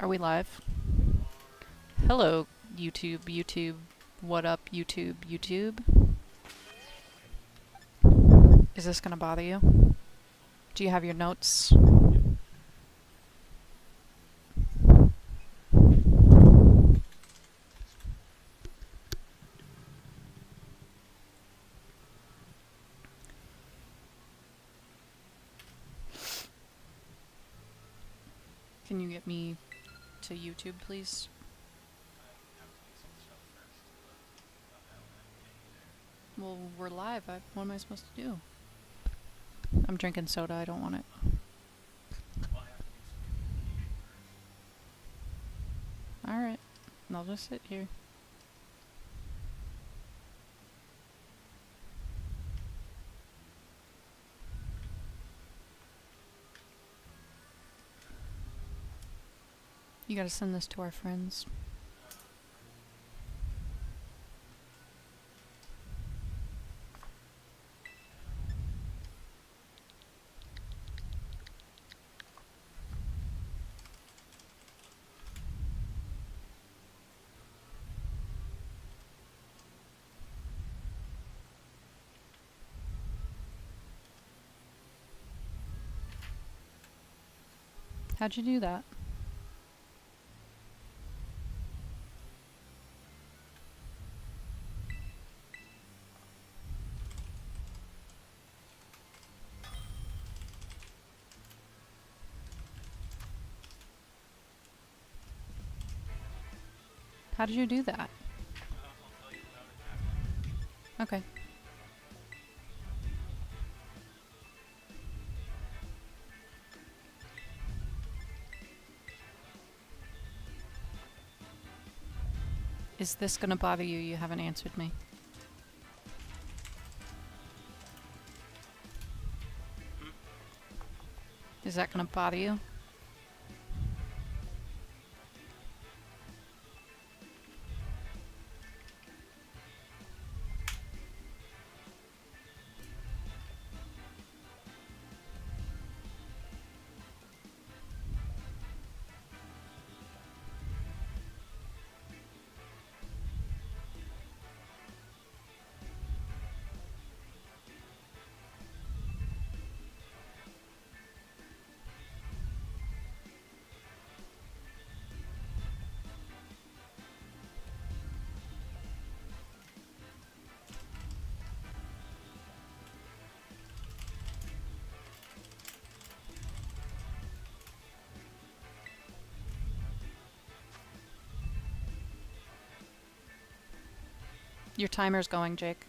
Are we live? Hello, YouTube. What up, YouTube? Is this gonna bother you? Do you have your notes? Can you get me to YouTube, please? Well, we're live. What am I supposed to do? I'm drinking soda. I don't want it. Alright. I'll just sit here. You gotta send this to our friends. How'd you do that? How did you do that? Okay. Is this gonna bother you? You haven't answered me. Is that gonna bother you? Your timer's going, Jake.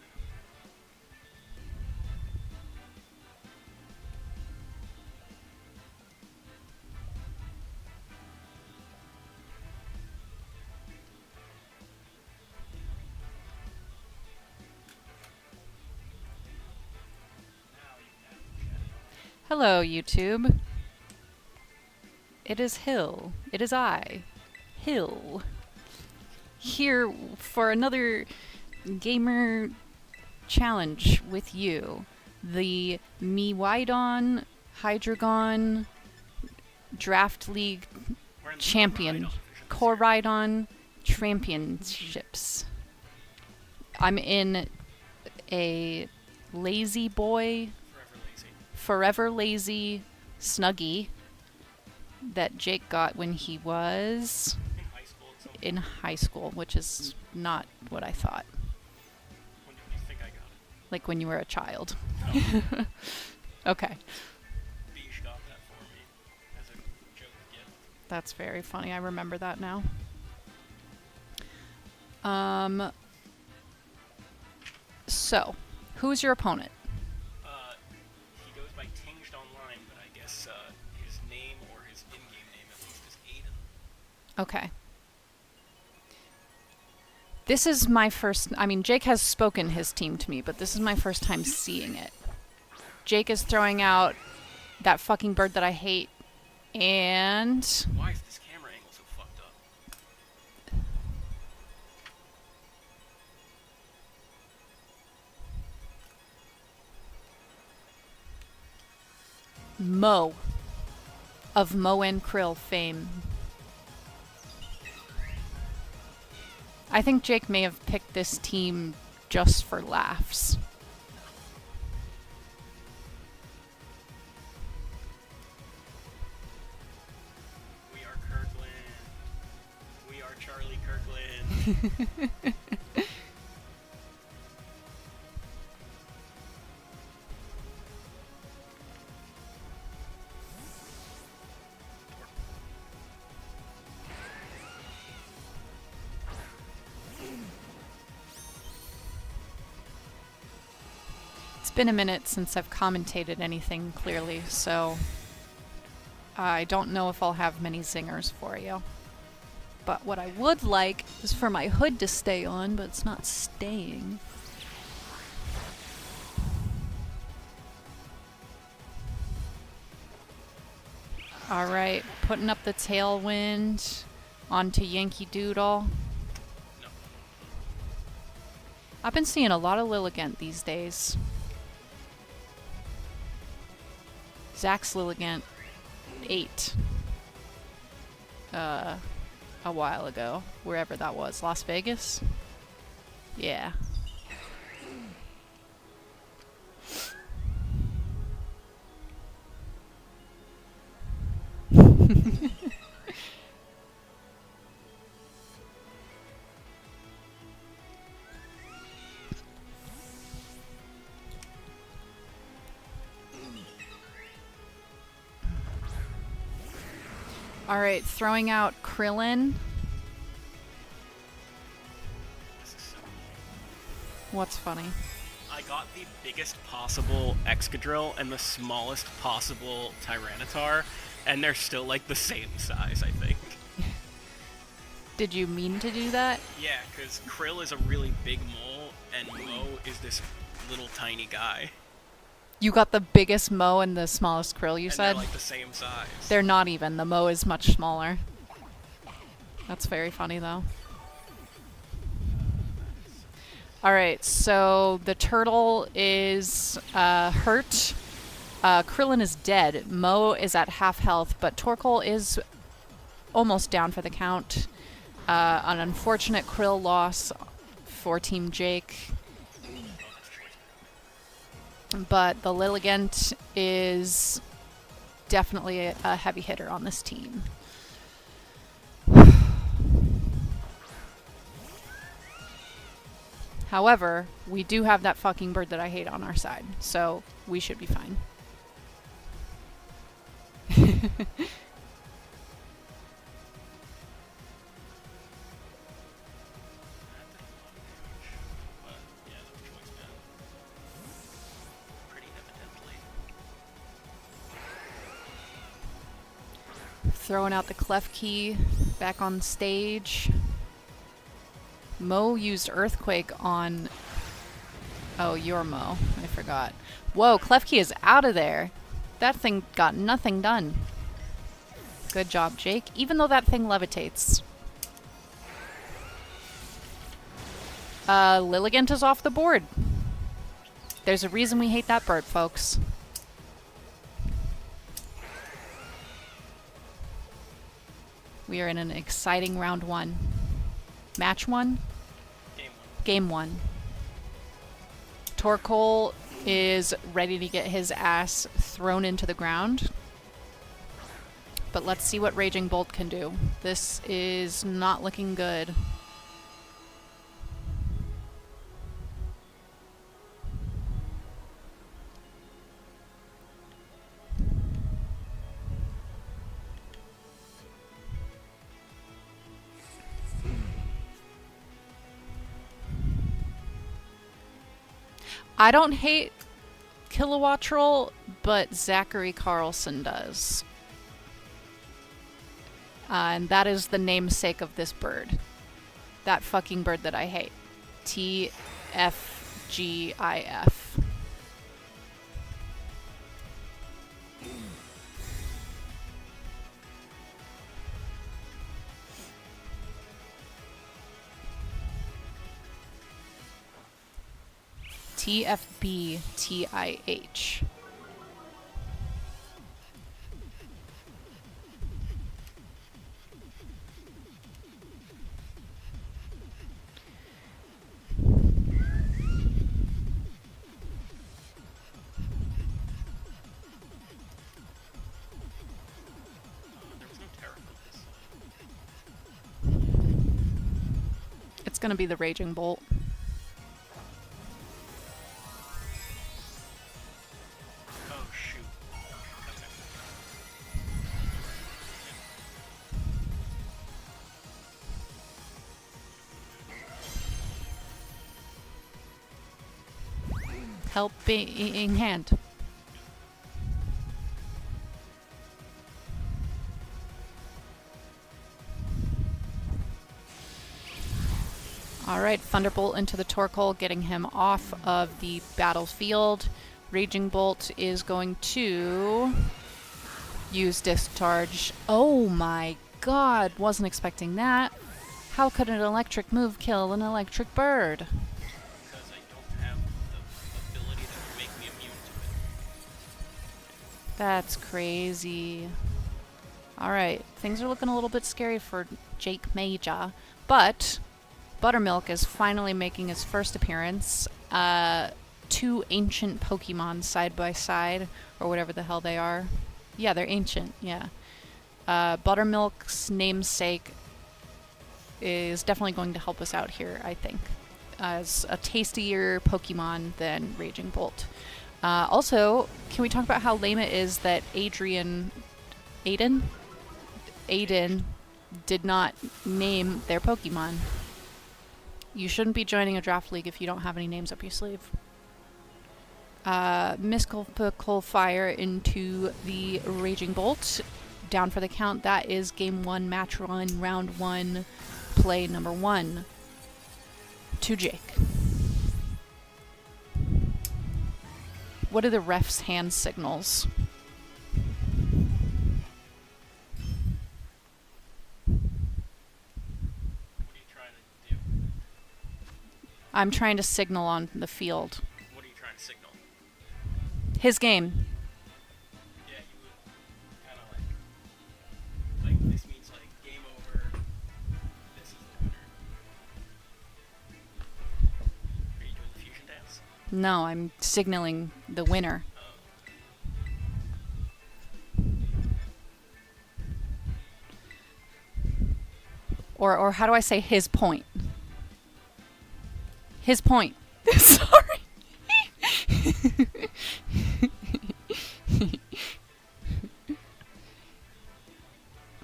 Hello, YouTube. It is Hill. It is I, Hill. Here for another gamer challenge with you. The Miwaidon Hydreigon Draft League Champion. Koraidon Championships. I'm in a lazy boy, forever lazy Snuggie that Jake got when he was in high school, which is not what I thought. When do you think I got it? Like when you were a child. No. Okay. Beach got that for me as a joke gift. That's very funny. I remember that now. So, who's your opponent? He goes by Tinged online, but I guess his name or his in-game name at least is Aiden. Okay. This is my first... I mean, Jake has spoken his team to me, but this is my first time seeing it. Jake is throwing out that fucking bird that I hate, and... Why is this camera angle so fucked up? Mo of Mo and Krill fame I think Jake may have picked this team just for laughs. We are Kirkland. We are Charlie Kirkland. It's been a minute since I've commentated anything clearly, so I don't know if I'll have many zingers for you. But what I would like is for my hood to stay on, but it's not staying. Alright, putting up the tailwind onto Yankee Doodle. No. I've been seeing a lot of Lilligant these days. Zach's Lilligant 8 a while ago, wherever that was. Las Vegas? Yeah. Alright, throwing out Krillin. This is so What's funny? I got the biggest possible Excadrill and the smallest possible Tyranitar, and they're still like the same size, I think. Did you mean to do that? Yeah, because Krill is a really big mole, and Mo is this little tiny guy. You got the biggest Mo and the smallest Krill, you And said? they're like the same size. They're not even. The Mo is much smaller. That's very funny, though. Alright, so the turtle is hurt. Krillin is dead. Mo is at half health, but Torkoal is almost down for the count. An unfortunate Krill loss for Team Jake. But the Lilligant is definitely a heavy hitter on this team. However, we do have that fucking bird that I hate on our side, so we should be fine. Throwing out the clef key back on stage. Mo used Earthquake on... Oh, your Mo. I forgot. Whoa, clef key is out of there. That thing got nothing done. Good job, Jake. Even though that thing levitates. Lilligant is off the board. There's a reason we hate that bird, folks. We are in an exciting round 1. Match 1? Game 1. Torkoal is ready to get his ass thrown into the ground. But let's see what Raging Bolt can do. This is not looking good. I don't hate Kilowattrel, but Zachary Carlson does. And that is the namesake of this bird. That fucking bird that I hate. TFGIF. TFBTIH. gonna be the Raging Bolt. Oh shoot. Helping hand. Alright, Thunderbolt into the Torkoal, getting him off of the battlefield. Raging Bolt is going to use Discharge. Oh my god, wasn't expecting that. How could an electric move kill an electric bird? Because I don't have the ability that would make me immune to it. That's crazy. Alright, things are looking a little bit scary for Jake Major, but Buttermilk is finally making his first appearance. Two ancient Pokemon side by side, or whatever the hell they are. Yeah, they're ancient, yeah. Buttermilk's namesake is definitely going to help us out here, I think, as a tastier Pokemon than Raging Bolt. Also, can we talk about how lame it is that Aiden did not name their Pokemon? You shouldn't be joining a draft league if you don't have any names up your sleeve. Mystical Fire into the Raging Bolt. Down for the count. That is game 1, match 1, round 1, play number 1. To Jake. What are the ref's hand signals? I'm trying to signal on the field. What are you trying to signal? His game. Yeah, you would kind of like this means like game over. This is the winner. Are you doing the fusion dance? No, I'm signaling the winner. Or how do I say his point? His point. Sorry.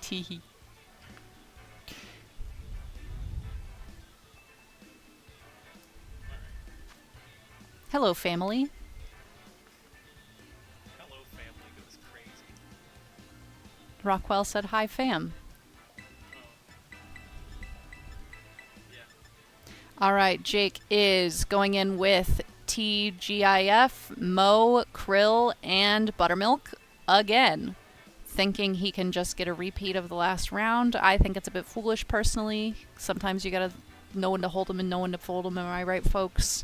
Teehee. Hello, family. Hello, family goes crazy. Rockwell said hi, fam. All right, Jake is going in with TGIF, Mo, Krill, and Buttermilk again, thinking he can just get a repeat of the last round. I think it's a bit foolish, personally. Sometimes you gotta know when to hold them and know when to fold them. Am I right, folks?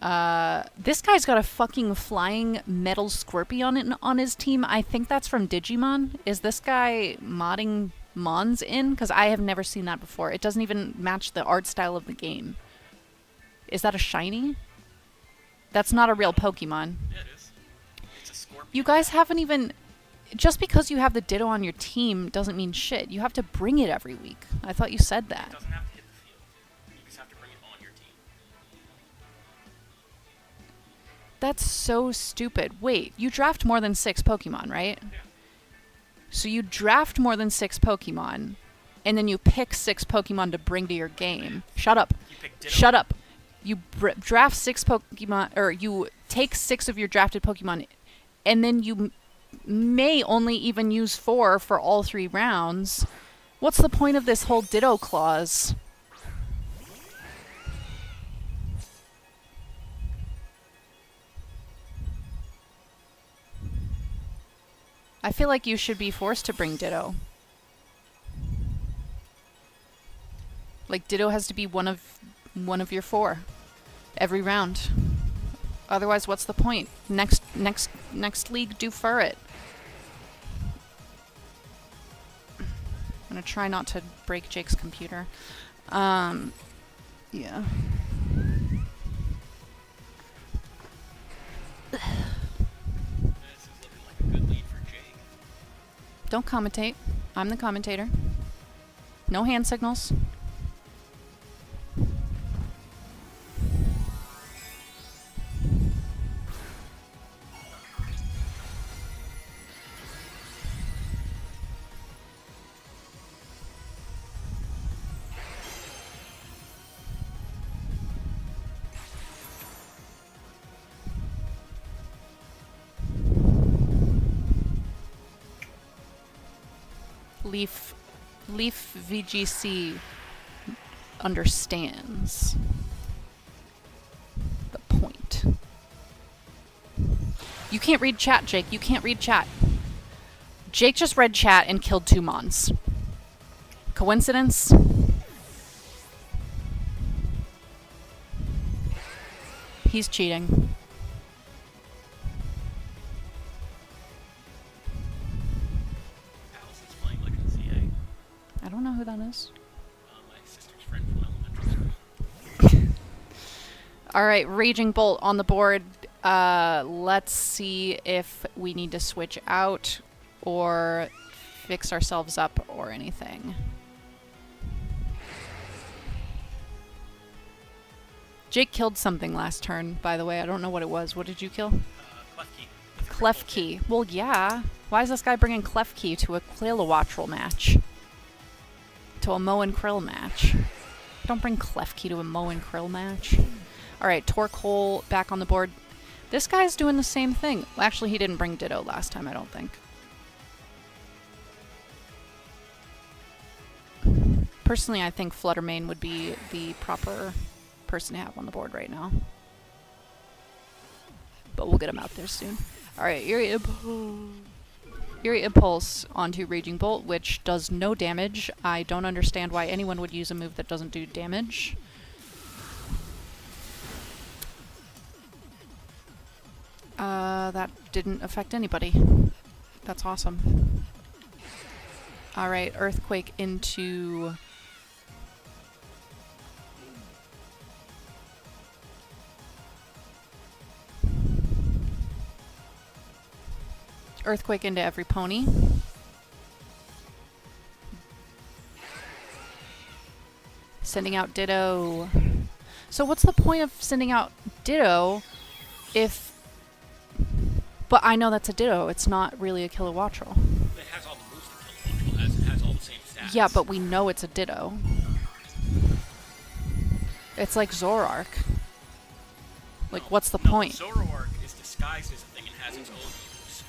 This guy's got a fucking flying metal Scorpion on his team. I think that's from Digimon. Is this guy modding Mons in? Because I have never seen that before. It doesn't even match the art style of the game. Is that a shiny? That's not a real Pokemon. Yeah, it is. It's a Scorpion. You guys haven't even... Just because you have the Ditto on your team doesn't mean shit. You have to bring it every week. I thought you said It that. doesn't have to hit the field. You just have to bring it on your team. That's so stupid. Wait, you draft more than 6 Pokemon, right? Yeah. So you draft more than 6 Pokemon, and then you pick 6 Pokemon to bring to your game. Shut up. You pick Ditto. Shut up. You draft 6 Pokemon, or you take 6 of your drafted Pokemon, and then you may only even use 4 for all 3 rounds. What's the point of this whole Ditto clause? I feel like you should be forced to bring Ditto. Like, Ditto has to be one of your 4 every round. Otherwise, what's the point? Next league, do for it. I'm gonna try not to break Jake's computer. Yeah. This is looking like a good lead for Jake. Don't commentate. I'm the commentator. No hand signals. Leaf VGC understands the point. You can't read chat, Jake. You can't read chat. Jake just read chat and killed 2 Mons. Coincidence? He's cheating. Allison's playing like a CA. I don't know who that is. My sister's friend from elementary school. Alright, Raging Bolt on the board. Let's see if we need to switch out or fix ourselves up or anything. Jake killed something last turn, by the way. I don't know what it was. What did you kill? Clef Key. Clef Key. Well, yeah. Why is this guy bringing Clef Key to a Clawitzer match? To a Moe and Krill match. Don't bring Clef Key to a Moe and Krill match. Alright, Torque Hole back on the board. This guy's doing the same thing. Well, actually, he didn't bring Ditto last time, I don't think. Personally, I think Fluttermane would be the proper person to have on the board right now. But we'll get him out there soon. Alright, Eerie Impulse onto Raging Bolt, which does no damage. I don't understand why anyone would use a move that doesn't do damage. That didn't affect anybody. That's awesome. Alright, Earthquake into... Earthquake into every pony. Sending out Ditto. So what's the point of sending out Ditto if... But I know that's a Ditto. It's not really a Kilowattrel. It has all the moves that Kilowattrel has. It has all the same stats. Yeah, but we know it's a Ditto. It's like Zoroark. Like, what's the point? Zoroark is disguised as a thing and has its own moves.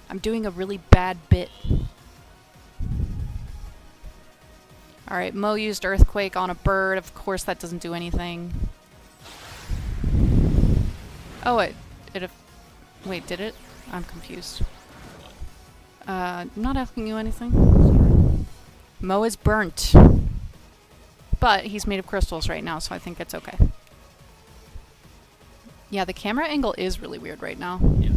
I'm doing a really bad bit. Alright, Mo used Earthquake on a bird. Of course that doesn't do anything. Oh, wait, did it? I'm confused. I'm not asking you anything. Mo is burnt. But he's made of crystals right now, so I think it's okay. Yeah, the camera angle is really weird right now. Yes.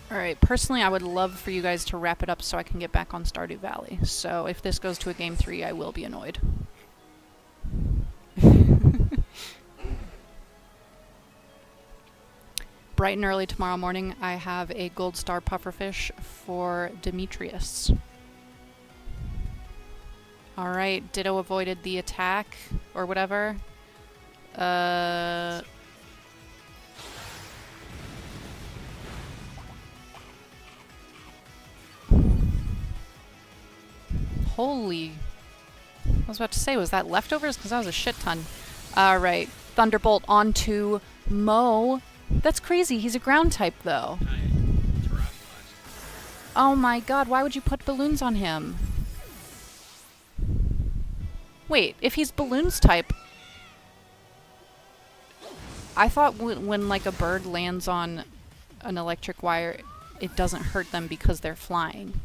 Alright, personally I would love for you guys to wrap it up so I can get back on Stardew Valley. So if this goes to a game 3, I will be annoyed. Bright and early tomorrow morning, I have a gold star pufferfish for Demetrius. Alright, Ditto avoided the attack, or whatever. Holy... I was about to say, was that leftovers? Because that was a shit ton. Alright, Thunderbolt onto Mo. That's crazy, he's a ground type though. Oh my god, why would you put balloons on him? Wait, if he's balloons type... I thought when like a bird lands on an electric wire, it doesn't hurt them because they're flying.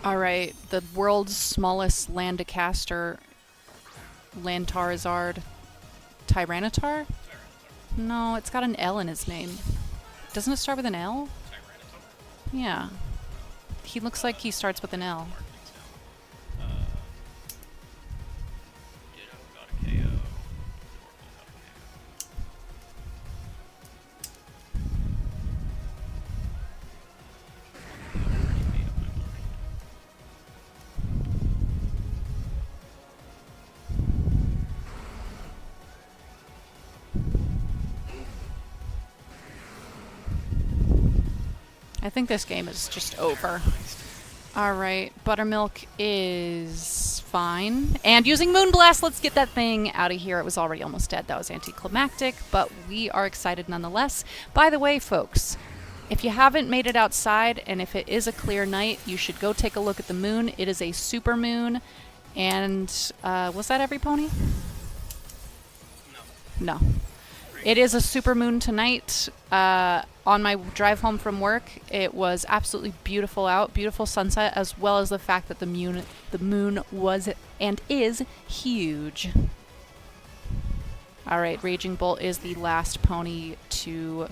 Alright, the world's smallest Landacaster, Lantarizard, Tyranitar? No, it's got an L in his name. Doesn't it start with an L? Yeah. He looks like he starts with an L. I think this game is just over. Alright, Buttermilk is fine. And using Moonblast, let's get that thing out of here. It was already almost dead. That was anticlimactic, but we are excited nonetheless. By the way, folks, if you haven't made it outside, and if it is a clear night, you should go take a look at the moon. It is a super moon. And, was that every pony? No. It is a super moon tonight. On my drive home from work, it was absolutely beautiful out, beautiful sunset, as well as the fact that the moon was and is huge. All right, Raging Bolt is the last pony to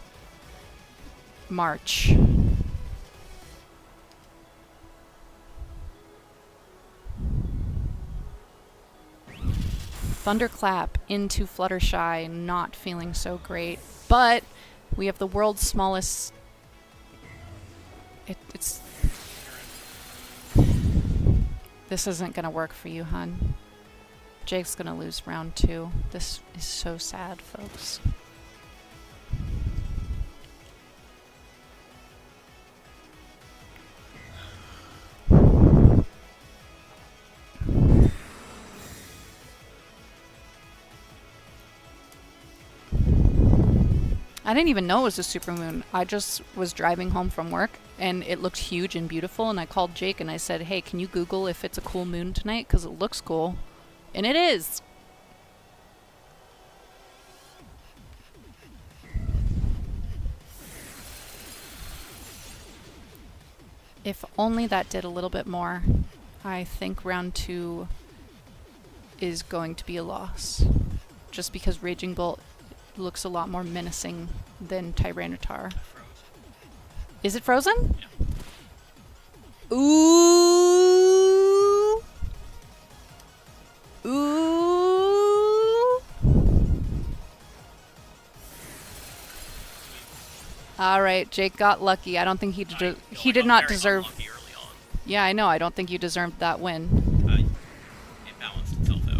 march. Thunderclap into Fluttershy, not feeling so great, but we have the world's smallest. It's. This isn't gonna work for you, hun. Jake's gonna lose round 2. This is so sad, folks. I didn't even know it was a supermoon. I just was driving home from work and it looked huge and beautiful, and I called Jake and I said, hey, can you Google if it's a cool moon tonight? Because it looks cool. And it is. If only that did a little bit more. I think round 2 is going to be a loss. Just because Raging Bolt looks a lot more menacing than Tyranitar. Is it frozen? Yeah. Ooh. Ooh. All right, Jake got lucky. I don't think he did not deserve. Yeah, I know. I don't think you deserved that win. It balanced itself out.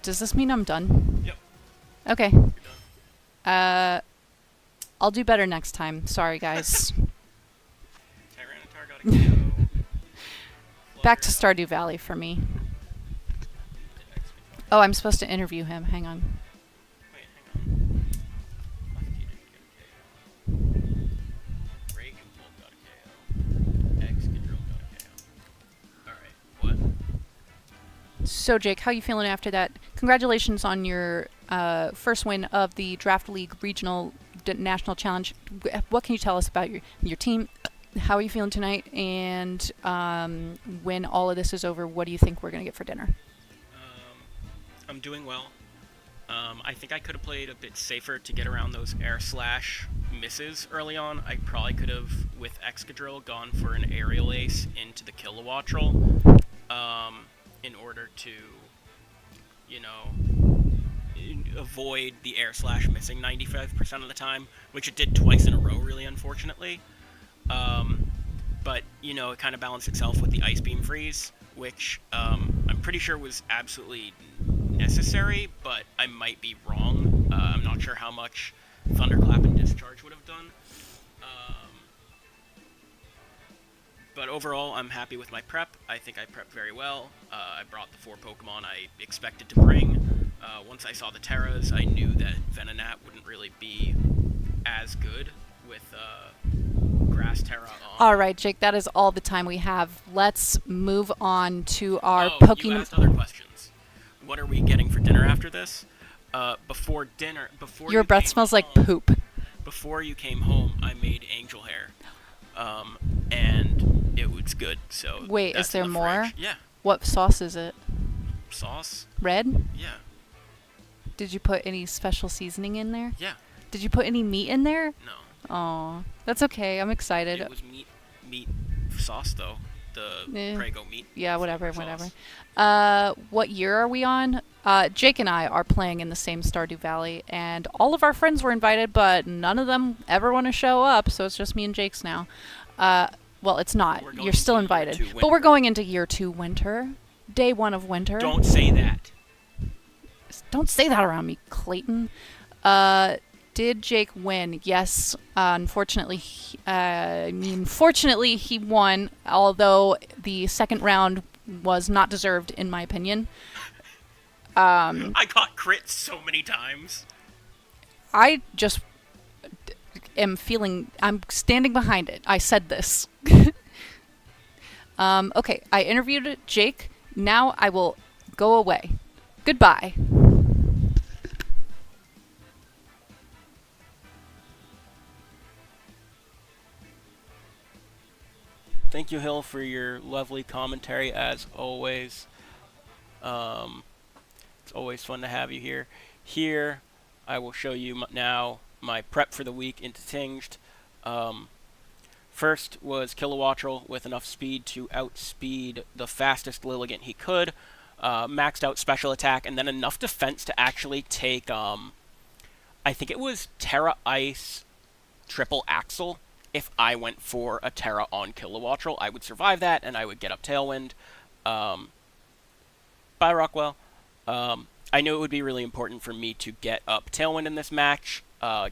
Does this mean I'm done? Yep. Okay. You're done. I'll do better next time. Sorry, guys. Tyranitar got a KO. Back to Stardew Valley for me. Oh, I'm supposed to interview him. Hang on. Wait, hang on. Lefty didn't get a KO. Raging Bolt got a KO. Excadrill got a KO. Alright, what? So, Jake, how you feeling after that? Congratulations on your first win of the Draft League Regional National Challenge. What can you tell us about your team? How are you feeling tonight? And when all of this is over, what do you think we're going to get for dinner? I'm doing well. I think I could have played a bit safer to get around those air slash misses early on. I probably could have, with Excadrill, gone for an aerial ace into the Kilowattrel in order to, you know, avoid the air slash missing 95% of the time, which it did twice in a row, really unfortunately. But, you know, it kind of balanced itself with the Ice Beam Freeze, which I'm pretty sure was absolutely necessary, but I might be wrong. I'm not sure how much Thunderclap and Discharge would have done. But overall, I'm happy with my prep. I think I prepped very well. I brought the 4 Pokemon I expected to bring. Once I saw the Terras, I knew that Venonat wouldn't really be as good with Grass Terra on. All right, Jake, that is all the time we have. Let's move on to our Pokemon. You Pokemon. asked other questions. What are we getting for dinner after this? Before Your breath smells like poop. Before you came home, I made angel hair, and it was good. So Wait, that's is there in the more? fridge. Yeah. What sauce is it? Sauce? Red? Yeah. Did you put any special seasoning in there? Yeah. Did you put any meat in there? No. Oh, that's okay. I'm excited. It was meat sauce though. The Prego meat. Yeah, whatever. sauce. What year are we on? Jake and I are playing in the same Stardew Valley, and all of our friends were invited, but none of them ever want to show up, so it's just me and Jake's now. Well, it's not. You're still invited. But we're going into year 2 winter. Day 1 of winter. Don't say that. Don't say that around me, Clayton. Did Jake win? Yes. Fortunately, he won, although the second round was not deserved, in my opinion. I got crit so many times. I just I'm standing behind it. I said this. Okay, I interviewed Jake. Now I will go away. Goodbye. Thank you, Hill, for your lovely commentary as always. It's always fun to have you here. Here, I will show you now my prep for the week into Tinged. First was Clawitzer with enough speed to outspeed the fastest Lilligant he could. Maxed out special attack, and then enough defense to actually take, I think it was Terra Ice triple Axle. If I went for a Terra on Clawitzer, I would survive that, and I would get up Tailwind. Bye, Rockwell. I knew it would be really important for me to get up Tailwind in this match,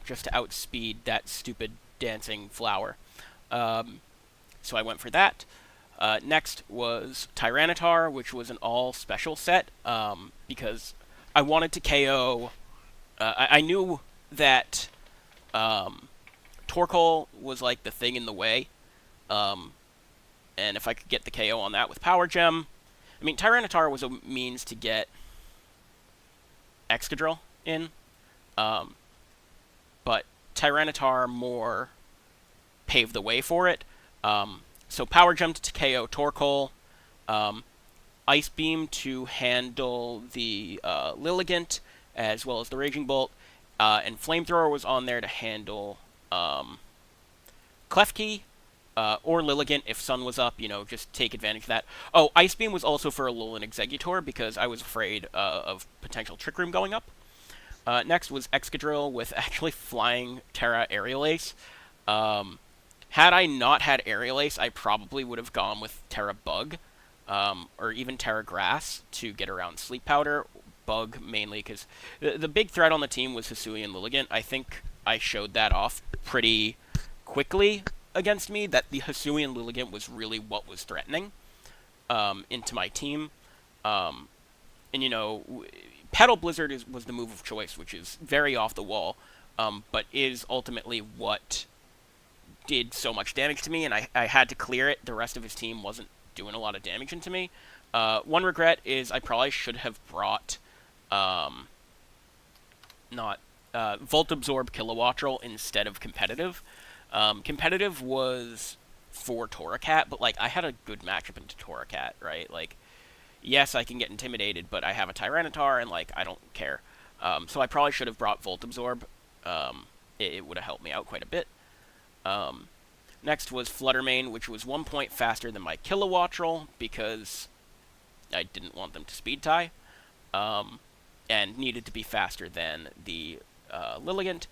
just to outspeed that stupid dancing flower. So I went for that. Next was Tyranitar, which was an all-special set, because I wanted to KO... I knew that Torkoal was like the thing in the way, and if I could get the KO on that with Power Gem... I mean, Tyranitar was a means to get Excadrill in, but Tyranitar more paved the way for it. So Power Gem to KO Torkoal, Ice Beam to handle the Lilligant, as well as the Raging Bolt, and Flamethrower was on there to handle Klefki, or Lilligant if Sun was up, just take advantage of that. Oh, Ice Beam was also for Alolan Exeggutor, because I was afraid of potential Trick Room going up. Next was Excadrill with actually flying Terra Aerial Ace. Had I not had Aerial Ace, I probably would have gone with Terra Bug, or even Terra Grass to get around Sleep Powder. Bug mainly, because the big threat on the team was Hisui and Lilligant. I think I showed that off pretty quickly against me, that the Hisui and Lilligant was really what was threatening into my team. And, Petal Blizzard was the move of choice, which is very off the wall, but is ultimately what did so much damage to me, and I had to clear it. The rest of his team wasn't doing a lot of damage into me. One regret is I probably should have brought Volt Absorb Clawitzer instead of Competitive. Competitive was for Torracat, but, I had a good matchup into Torracat, right? Yes, I can get intimidated, but I have a Tyranitar, and, I don't care. So I probably should have brought Volt Absorb. It would have helped me out quite a bit. Next was Fluttermane, which was 1 point faster than my Clawitzer, because I didn't want them to speed tie, and needed to be faster than the Lilligant.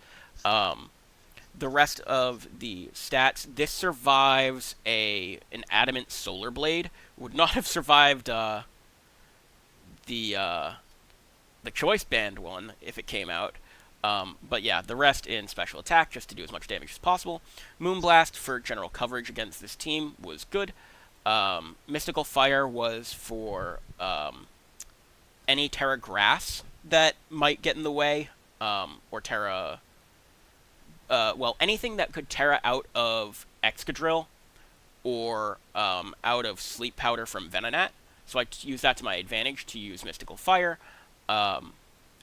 The rest of the stats, this survives an Adamant Solar Blade. Would not have survived the Choice Band one if it came out. But yeah, the rest in special attack, just to do as much damage as possible. Moonblast for general coverage against this team was good. Mystical Fire was for any Terra Grass that might get in the way, or Terra... anything that could Terra out of Excadrill, or out of Sleep Powder from Venonat. So I used that to my advantage to use Mystical Fire.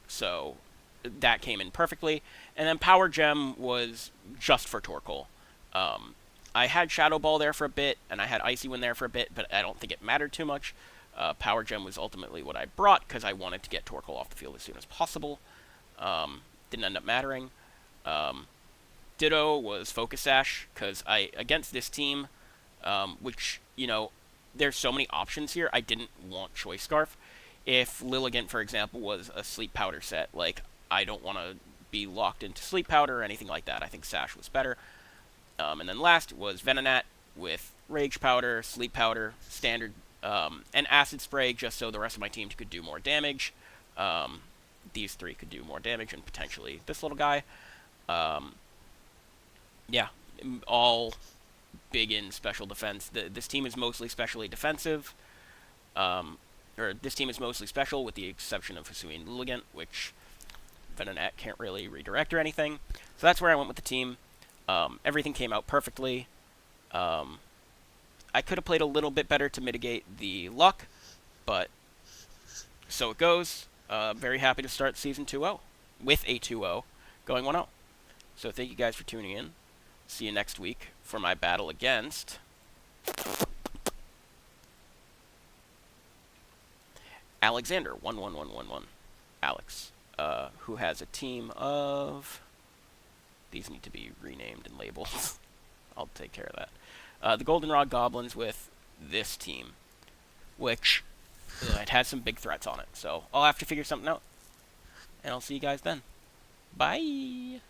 So that came in perfectly. And then Power Gem was just for Torkoal. I had Shadow Ball there for a bit, and I had Icy Wind there for a bit, but I don't think it mattered too much. Power Gem was ultimately what I brought, because I wanted to get Torkoal off the field as soon as possible. Didn't end up mattering. Ditto was Focus Sash, because against this team, which, there's so many options here, I didn't want Choice Scarf. If Lilligant, for example, was a Sleep Powder set, I don't want to be locked into Sleep Powder or anything like that. I think Sash was better. And then last was Venonat with Rage Powder, Sleep Powder, Standard, and Acid Spray, just so the rest of my team could do more damage. These three could do more damage, and potentially this little guy. Um, yeah, all big in special defense. This team is mostly specially defensive. Or this team is mostly special with the exception of Hisui and Luligant, which Venonat can't really redirect or anything. So that's where I went with the team. Everything came out perfectly. I could have played a little bit better to mitigate the luck, but so it goes. Very happy to start Season 2-0 with a 2-0 going 1-0. So thank you guys for tuning in. See you next week for my battle against Alexander 11111. Alex, who has a team of... These need to be renamed and labeled. I'll take care of that. The Goldenrod Goblins with this team, which it has some big threats on it. So I'll have to figure something out. And I'll see you guys then. Bye!